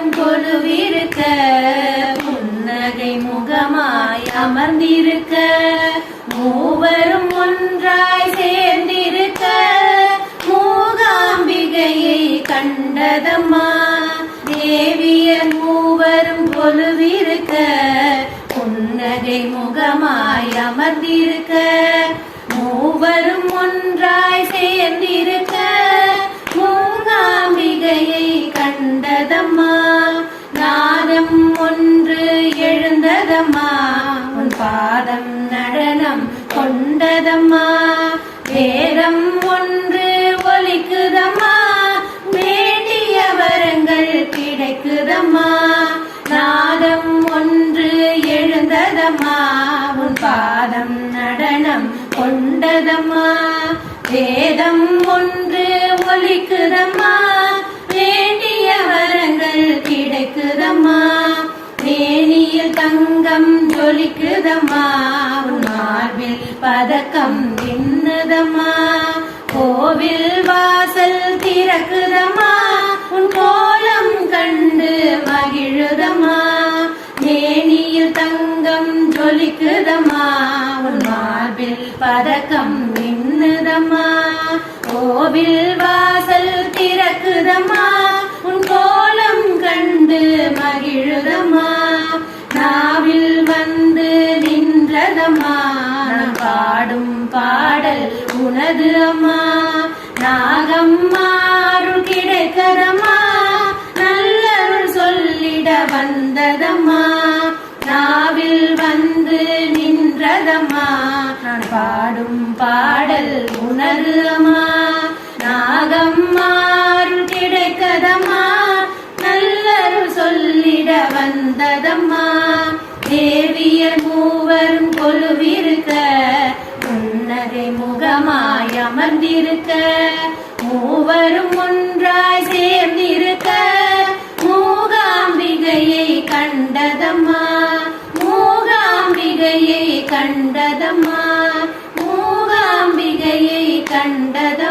மூவரும் கொலுவிருக்க புன்னகை முகமாய் அமர்ந்திருக்க மூவரும் ஒன்றாய் சேர்ந்திருக்க மூகாம்பிகையை கண்டதம்மா தேவியர் மூவரும் கொலுவிருக்க புன்னகை முகமாய் அமர்ந்திருக்க மூவரும் ஒன்றாய் சேர்ந்திருக்க மூகாம்பிகையை கண்டதம்மா நாதம் ஒன்று எழுந்ததம்மா உன் பாதம் நடனம் கொண்டதம்மா வேதம் ஒன்று ஒலிக்குதம்மா வேண்டிய வரங்கள் கிடைக்குதம்மா நாதம் ஒன்று எழுந்ததம்மா உன் பாதம் நடனம் கொண்டதம்மா வேதம் ஒன்று ஒலிக்குதம்மா வேண்டிய வரங்கள் கிடைக்குதம்மா மேனியில் தங்கம் ஜொலிக்குதம்மா உன் மார்பில் பதக்கம் மின்னுதம்மா கோவில் வாசல் திறக்குதம்மா உன் கோலம் கண்டு மகிழுதம்மா மேனியில் தங்கம் ஜொலிக்குதம்மா உன் மார்பில் பதக்கம் மின்னுதம்மா கோவில் வாசல் திறக்குதம்மா உன் கோலம் கண்டு மகிழுதம்மா நாவில் வந்து நின்றதம்மா நான் பாடும் பாடல் உனது அம்மா நாகம்மா அருள் கிடைக்கதம்மா நல்லருள் சொல்லிட வந்ததம்மா நாவில் வந்து நின்றதம்மா நான் பாடும் பாடல் உனது அம்மா நாகம்மா அருள் கிடைக்கதம்மா நல்லருள் சொல்லிட வந்ததம்மா தேவியர் மூவரும் கொலுவிருக்க புன்னகை முகமாய் அமர்ந்திருக்க மூவரும் ஒன்றாய் சேர்ந்திருக்க மூகாம்பிகையை கண்டதம்மா மூகாம்பிகையை கண்டதம்மா மூகாம்பிகையை கண்டதம்மா